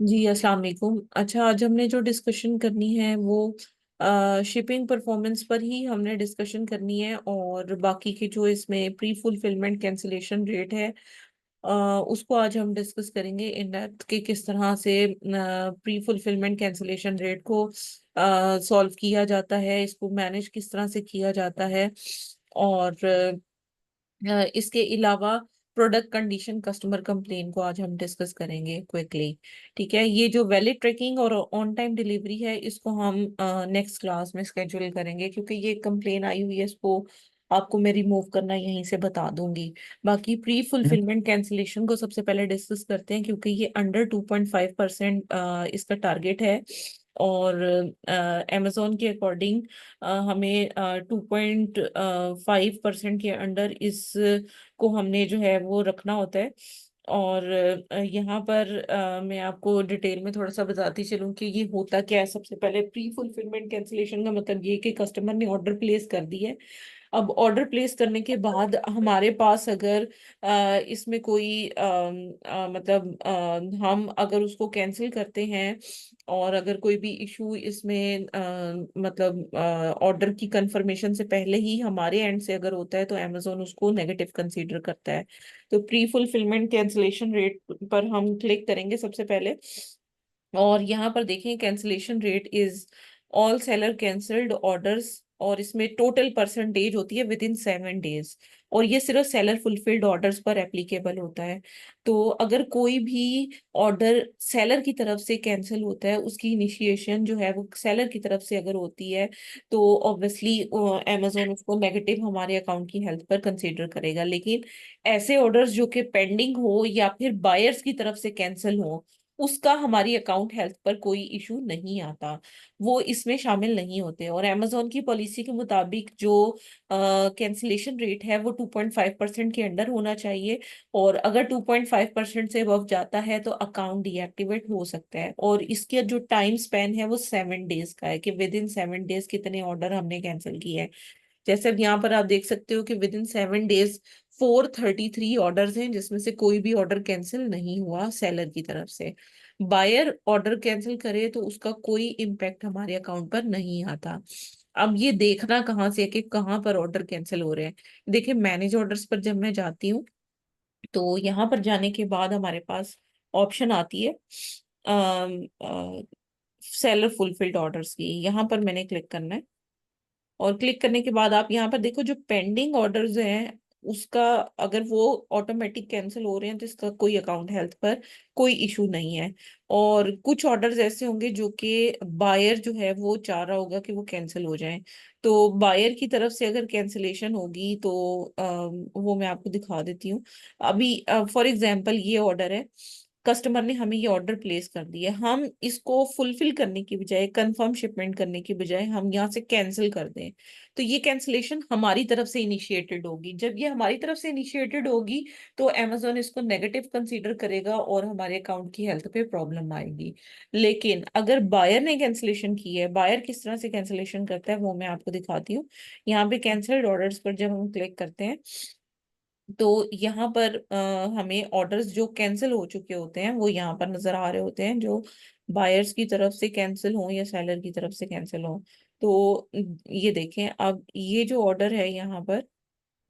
जी अस्सलाम वालेकुम। अच्छा, आज हमने जो डिस्कशन करनी है वो शिपिंग परफॉर्मेंस पर ही हमने डिस्कशन करनी है, और बाकी के जो इसमें प्री फुलफिलमेंट कैंसिलेशन रेट है उसको आज हम डिस्कस करेंगे इन डेप्थ कि किस तरह से प्री फुलफिलमेंट कैंसिलेशन रेट को सॉल्व किया जाता है, इसको मैनेज किस तरह से किया जाता है। और इसके अलावा प्रोडक्ट कंडीशन कस्टमर कंप्लेन को आज हम डिस्कस करेंगे क्विकली। ठीक है, ये जो वैलिड ट्रैकिंग और ऑन टाइम डिलीवरी है इसको हम नेक्स्ट क्लास में स्केड्यूल करेंगे, क्योंकि ये कंप्लेन आई हुई है, इसको आपको मैं रिमूव करना यहीं से बता दूंगी। बाकी प्री फुलफिलमेंट कैंसिलेशन को सबसे पहले डिस्कस करते हैं, क्योंकि ये अंडर 2.5% इसका टारगेट है। और अमेजोन के अकॉर्डिंग हमें 2.5% के अंडर इस को हमने जो है वो रखना होता है। और यहाँ पर मैं आपको डिटेल में थोड़ा सा बताती चलूं कि ये होता क्या है। सबसे पहले प्री फुलफिलमेंट कैंसिलेशन का मतलब ये कि कस्टमर ने ऑर्डर प्लेस कर दी है। अब ऑर्डर प्लेस करने के बाद हमारे पास अगर इसमें कोई मतलब हम अगर उसको कैंसिल करते हैं, और अगर कोई भी इशू इसमें मतलब ऑर्डर की कंफर्मेशन से पहले ही हमारे एंड से अगर होता है, तो अमेजोन उसको नेगेटिव कंसीडर करता है। तो प्री फुलफिलमेंट कैंसिलेशन रेट पर हम क्लिक करेंगे सबसे पहले, और यहाँ पर देखें cancellation rate is all seller cancelled orders, और इसमें टोटल परसेंटेज होती है विद इन 7 डेज। और ये सिर्फ सेलर फुलफिल्ड ऑर्डर्स पर एप्लीकेबल होता है। तो अगर कोई भी ऑर्डर सेलर की तरफ से कैंसिल होता है, उसकी इनिशिएशन जो है वो सेलर की तरफ से अगर होती है, तो ऑब्वियसली अमेजोन उसको नेगेटिव हमारे अकाउंट की हेल्थ पर कंसीडर करेगा। लेकिन ऐसे ऑर्डर्स जो कि पेंडिंग हो या फिर बायर्स की तरफ से कैंसिल हो, उसका हमारी अकाउंट हेल्थ पर कोई इशू नहीं आता, वो इसमें शामिल नहीं होते। और अमेजोन की पॉलिसी के मुताबिक जो कैंसिलेशन रेट है वो 2.5% के अंडर होना चाहिए। और अगर 2.5% से अबव जाता है तो अकाउंट डीएक्टिवेट हो सकता है। और इसके जो टाइम स्पेन है वो 7 डेज का है, कि विद इन 7 डेज कितने ऑर्डर हमने कैंसिल किए हैं। जैसे अब यहाँ पर आप देख सकते हो कि विद इन 7 डेज 433 ऑर्डर्स हैं, जिसमें से कोई भी ऑर्डर कैंसिल नहीं हुआ सेलर की तरफ से। बायर ऑर्डर कैंसिल करे तो उसका कोई इम्पैक्ट हमारे अकाउंट पर नहीं आता। अब ये देखना कहाँ से है कि कहाँ पर ऑर्डर कैंसिल हो रहे हैं। देखिए, मैनेज ऑर्डर्स पर जब मैं जाती हूँ, तो यहाँ पर जाने के बाद हमारे पास ऑप्शन आती है सेलर फुलफिल्ड ऑर्डर्स की। यहाँ पर मैंने क्लिक करना है, और क्लिक करने के बाद आप यहाँ पर देखो जो पेंडिंग ऑर्डर्स हैं उसका, अगर वो ऑटोमेटिक कैंसिल हो रहे हैं तो इसका कोई अकाउंट हेल्थ पर कोई इशू नहीं है। और कुछ ऑर्डर्स ऐसे होंगे जो कि बायर जो है वो चाह रहा होगा कि वो कैंसिल हो जाएं। तो बायर की तरफ से अगर कैंसिलेशन होगी तो वो मैं आपको दिखा देती हूँ। अभी फॉर एग्जांपल ये ऑर्डर है, कस्टमर ने हमें ये ऑर्डर प्लेस कर दिया, हम इसको फुलफिल करने की बजाय, कंफर्म शिपमेंट करने की बजाय हम यहाँ से कैंसिल कर दें, तो ये कैंसिलेशन हमारी तरफ से इनिशिएटेड होगी। जब ये हमारी तरफ से इनिशिएटेड होगी तो अमेजोन इसको नेगेटिव कंसीडर करेगा और हमारे अकाउंट की हेल्थ पे प्रॉब्लम आएगी। लेकिन अगर बायर ने कैंसिलेशन की है, बायर किस तरह से कैंसिलेशन करता है वो मैं आपको दिखाती हूँ। यहाँ पे कैंसिल्ड ऑर्डर्स पर जब हम क्लिक करते हैं, तो यहाँ पर हमें ऑर्डर्स जो कैंसिल हो चुके होते हैं वो यहाँ पर नजर आ रहे होते हैं, जो बायर्स की तरफ से कैंसिल हो या सेलर की तरफ से कैंसिल हो। तो ये देखें, अब ये जो ऑर्डर है यहाँ पर,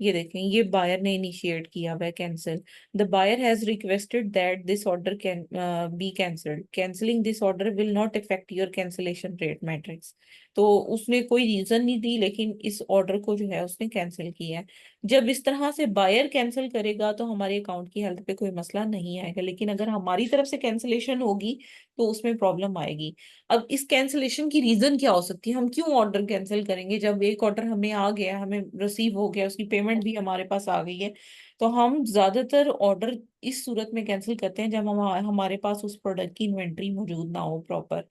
ये देखें, ये बायर ने इनिशिएट किया हुआ है cancel. The buyer has requested that this order can be cancelled, cancelling this order will not effect your cancellation rate matrix. तो उसने कोई रीजन नहीं दी, लेकिन इस ऑर्डर को जो है उसने कैंसिल किया है। जब इस तरह से बायर कैंसिल करेगा तो हमारे अकाउंट की हेल्थ पे कोई मसला नहीं आएगा, लेकिन अगर हमारी तरफ से कैंसिलेशन होगी तो उसमें प्रॉब्लम आएगी। अब इस कैंसिलेशन की रीजन क्या हो सकती है, हम क्यों ऑर्डर कैंसिल करेंगे जब एक ऑर्डर हमें आ गया, हमें रिसीव हो गया, उसकी पेमेंट भी हमारे पास आ गई है। तो हम ज्यादातर ऑर्डर इस सूरत में कैंसिल करते हैं जब हमारे पास उस प्रोडक्ट की इन्वेंट्री मौजूद ना हो प्रॉपर।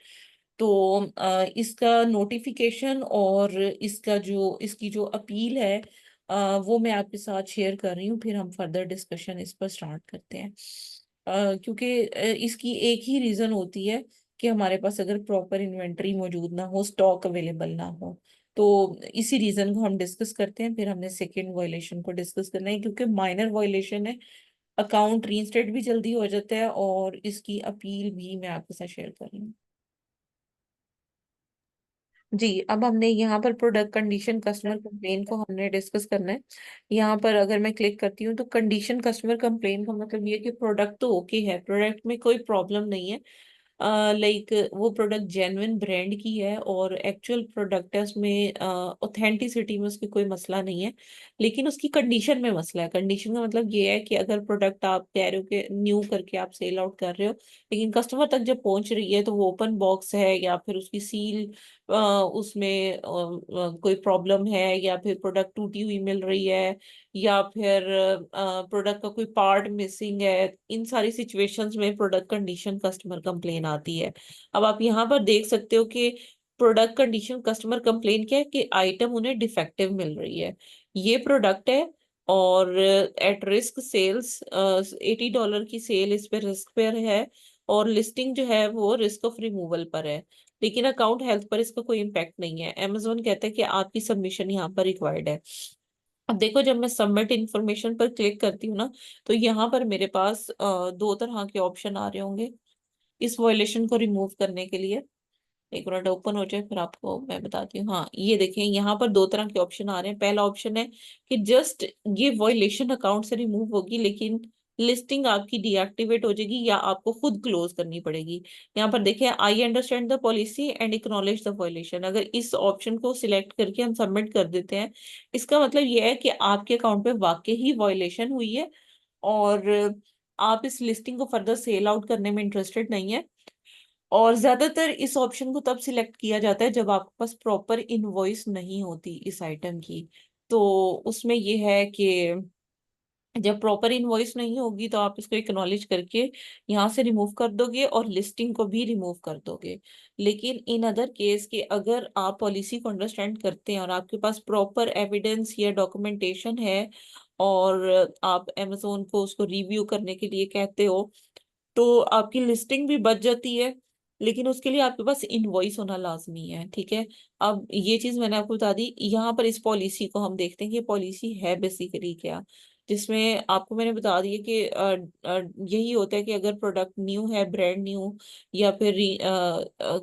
तो इसका नोटिफिकेशन और इसकी जो अपील है वो मैं आपके साथ शेयर कर रही हूँ, फिर हम फर्दर डिस्कशन इस पर स्टार्ट करते हैं। क्योंकि इसकी एक ही रीजन होती है कि हमारे पास अगर प्रॉपर इन्वेंटरी मौजूद ना हो, स्टॉक अवेलेबल ना हो। तो इसी रीजन को हम डिस्कस करते हैं, फिर हमने सेकेंड वायलेशन को डिस्कस करना है, क्योंकि माइनर वायलेशन है। अकाउंट रीइंस्टेट भी जल्दी हो जाता है, और इसकी अपील भी मैं आपके साथ शेयर कर रही हूँ। जी, अब हमने यहाँ पर प्रोडक्ट कंडीशन कस्टमर कंप्लेन को हमने डिस्कस करना है। यहाँ पर अगर मैं क्लिक करती हूँ तो कंडीशन कस्टमर कंप्लेन का मतलब ये है कि प्रोडक्ट तो ओके है, प्रोडक्ट में कोई प्रॉब्लम नहीं है। लाइक वो प्रोडक्ट जेन्युइन ब्रांड की है और एक्चुअल प्रोडक्ट है, उसमें ऑथेंटिसिटी में उसकी कोई मसला नहीं है, लेकिन उसकी कंडीशन में मसला है। कंडीशन का मतलब ये है कि अगर प्रोडक्ट आप कह रहे हो कि न्यू करके आप सेल आउट कर रहे हो, लेकिन कस्टमर तक जब पहुंच रही है तो वो ओपन बॉक्स है, या फिर उसकी सील उसमें कोई प्रॉब्लम है, या फिर प्रोडक्ट टूटी हुई मिल रही है, या फिर प्रोडक्ट का कोई पार्ट मिसिंग है, इन सारी सिचुएशंस में प्रोडक्ट कंडीशन कस्टमर कंप्लेन आती है। अब आप यहाँ पर देख सकते हो कि प्रोडक्ट कंडीशन कस्टमर कंप्लेन क्या है कि आइटम उन्हें डिफेक्टिव मिल रही है, ये प्रोडक्ट है, और एट रिस्क सेल्स, $80 की सेल इस पे रिस्क पर है, और लिस्टिंग जो है वो रिस्क ऑफ रिमूवल पर है, लेकिन अकाउंट हेल्थ पर इसका कोई इम्पैक्ट नहीं है। अमेजोन कहता है कि आपकी सबमिशन यहाँ पर रिक्वायर्ड है। अब देखो, जब मैं सबमिट इन्फॉर्मेशन पर क्लिक करती हूँ ना, तो यहाँ पर मेरे पास दो तरह के ऑप्शन आ रहे होंगे इस वॉयलेशन को रिमूव करने के लिए। एक मिनट ओपन हो जाए फिर आपको मैं बताती हूँ। हाँ, ये देखें, यहाँ पर दो तरह के ऑप्शन आ रहे हैं। पहला ऑप्शन है कि जस्ट ये वॉयलेशन अकाउंट से रिमूव होगी, लेकिन लिस्टिंग आपकी डीएक्टिवेट हो जाएगी या आपको खुद क्लोज करनी पड़ेगी। यहाँ पर देखें, I understand the policy and acknowledge the violation, अगर इस ऑप्शन को सिलेक्ट करके हम सबमिट कर देते हैं, इसका मतलब ये है कि आपके अकाउंट पे वाकई ही वॉयलेशन हुई है, और आप इस लिस्टिंग को फर्दर सेल आउट करने में इंटरेस्टेड नहीं है। और ज्यादातर इस ऑप्शन को तब सिलेक्ट किया जाता है जब आपके पास प्रॉपर इनवॉइस नहीं होती इस आइटम की। तो उसमें ये है कि जब प्रॉपर इनवॉइस नहीं होगी तो आप इसको एक्नॉलेज करके यहाँ से रिमूव कर दोगे और लिस्टिंग को भी रिमूव कर दोगे। लेकिन इन अदर केस कि अगर आप पॉलिसी को अंडरस्टैंड करते हैं और आपके पास प्रॉपर एविडेंस या डॉक्यूमेंटेशन है, और आप अमेजोन को उसको रिव्यू करने के लिए कहते हो, तो आपकी लिस्टिंग भी बच जाती है, लेकिन उसके लिए आपके पास इनवॉइस होना लाजमी है। ठीक है, अब ये चीज मैंने आपको बता दी। यहाँ पर इस पॉलिसी को हम देखते हैं कि पॉलिसी है बेसिकली क्या, जिसमें आपको मैंने बता दिया कि यही होता है कि अगर प्रोडक्ट न्यू है, ब्रांड न्यू, या फिर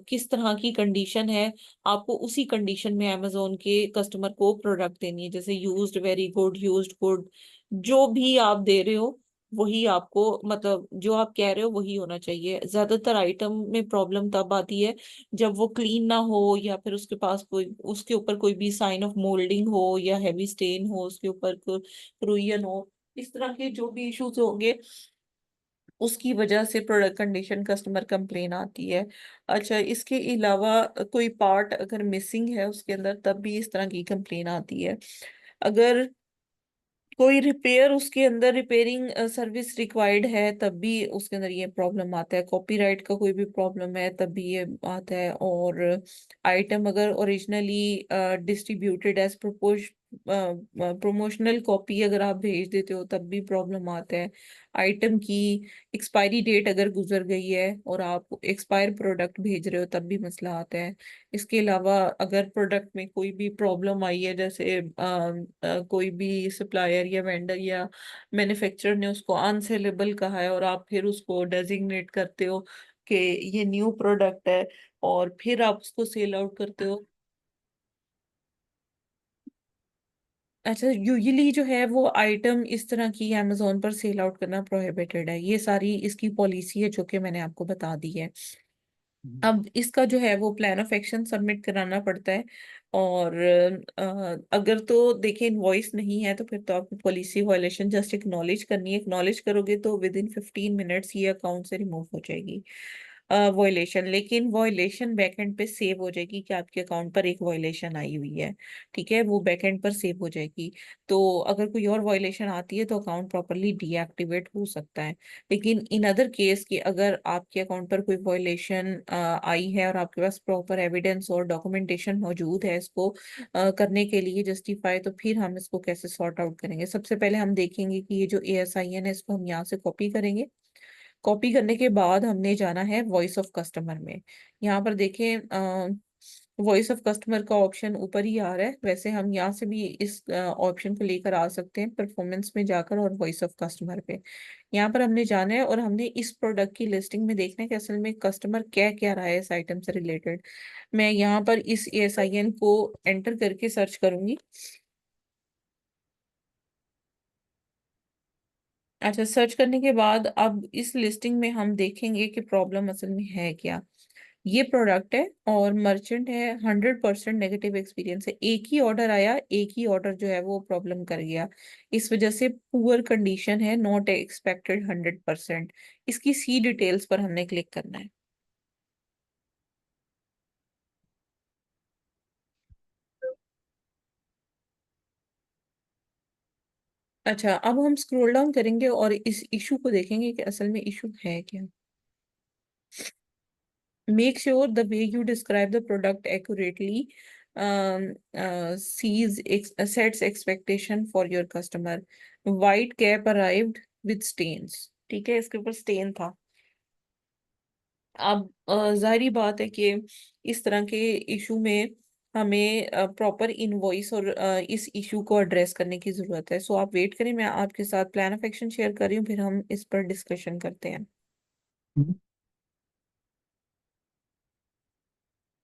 किस तरह की कंडीशन है, आपको उसी कंडीशन में अमेजोन के कस्टमर को प्रोडक्ट देनी है। जैसे used, very good, used good, जो भी आप दे रहे हो वही आपको, मतलब जो आप कह रहे हो वही होना चाहिए। ज्यादातर आइटम में प्रॉब्लम तब आती है जब वो क्लीन ना हो, या फिर उसके पास कोई, उसके ऊपर कोई भी साइन ऑफ मोल्डिंग हो, या हैवी स्टेन हो उसके ऊपर, रुइयन हो, इस तरह के जो भी इश्यूज होंगे उसकी वजह से प्रोडक्ट कंडीशन कस्टमर कंप्लेन आती है। अच्छा, इसके अलावा कोई पार्ट अगर मिसिंग है उसके अंदर, तब भी इस तरह की कंप्लेन आती है। अगर कोई रिपेयर उसके अंदर, रिपेयरिंग सर्विस रिक्वायर्ड है, तब भी उसके अंदर ये प्रॉब्लम आता है। कॉपीराइट का कोई भी प्रॉब्लम है तब भी ये आता है। और आइटम अगर originally distributed as promotional copy अगर आप भेज देते हो तब भी प्रॉब्लम आता है। आइटम की एक्सपायरी डेट अगर गुजर गई है और आप एक्सपायर प्रोडक्ट भेज रहे हो तब भी मसला आता है। इसके अलावा अगर प्रोडक्ट में कोई भी प्रॉब्लम आई है, जैसे कोई भी सप्लायर या वेंडर या मैन्युफैक्चरर ने उसको अनसेलेबल कहा है, और आप फिर उसको डेजिग्नेट करते हो कि ये न्यू प्रोडक्ट है, और फिर आप उसको सेल आउट करते हो। अच्छा, यूजुअली जो है वो आइटम इस तरह की अमेजोन पर सेल आउट करना प्रोहिबिटेड है। ये सारी इसकी पॉलिसी है जो कि मैंने आपको बता दी है। अब इसका जो है वो प्लान ऑफ एक्शन सबमिट कराना पड़ता है। और अगर तो देखिए इनवॉइस नहीं है तो फिर तो आपको पॉलिसी वायलेशन जस्ट एक्नॉलेज करनी है। एक्नॉलेज करोगे तो विद इन 15 मिनट्स ये अकाउंट से रिमूव हो जाएगी वॉयलेशन। लेकिन वॉयलेशन बैकएंड पे सेव हो जाएगी कि आपके अकाउंट पर एक वॉयलेशन आई हुई है। ठीक है, वो बैकएंड पर सेव हो जाएगी। तो अगर कोई और वॉयलेशन आती है तो अकाउंट प्रॉपरली डीएक्टिवेट हो सकता है। लेकिन इन अदर केस कि अगर आपके अकाउंट पर कोई वॉयलेशन आई है और आपके पास प्रॉपर एविडेंस और डॉक्यूमेंटेशन मौजूद है इसको करने के लिए जस्टिफाई, तो फिर हम इसको कैसे सॉर्ट आउट करेंगे। सबसे पहले हम देखेंगे कि ये जो ASIN है इसको हम यहाँ से कॉपी करेंगे। कॉपी करने के बाद हमने जाना है वॉइस ऑफ कस्टमर में। यहाँ पर देखें, वॉइस ऑफ कस्टमर का ऑप्शन ऊपर ही आ रहा है, वैसे हम यहाँ से भी इस ऑप्शन को लेकर आ सकते हैं परफॉर्मेंस में जाकर और वॉइस ऑफ कस्टमर पे। यहाँ पर हमने जाना है और हमने इस प्रोडक्ट की लिस्टिंग में देखना है कि असल में कस्टमर क्या क्या रहा है इस आइटम से रिलेटेड। मैं यहाँ पर इस ASIN को एंटर करके सर्च करूंगी। अच्छा, सर्च करने के बाद अब इस लिस्टिंग में हम देखेंगे कि प्रॉब्लम असल में है क्या। ये प्रोडक्ट है और मर्चेंट है, 100% नेगेटिव एक्सपीरियंस है। एक ही ऑर्डर आया, एक ही ऑर्डर जो है वो प्रॉब्लम कर गया। इस वजह से पुअर कंडीशन है, नॉट एक्सपेक्टेड 100%। इसकी सी डिटेल्स पर हमने क्लिक करना है। अच्छा, अब हम स्क्रॉल डाउन करेंगे और इस इशू को देखेंगे कि असल में इशू है क्या। Make sure the way you describe the product accurately sets expectation for your customer. White cap arrived with stains। ठीक है, इसके ऊपर स्टेन था। अब जाहिर बात है कि इस तरह के इशू में हमें प्रॉपर इनवॉइस और इस इशू को एड्रेस करने की जरूरत है। सो आप वेट करें, मैं आपके साथ प्लान ऑफ एक्शन शेयर कर रही हूँ, फिर हम इस पर डिस्कशन करते हैं।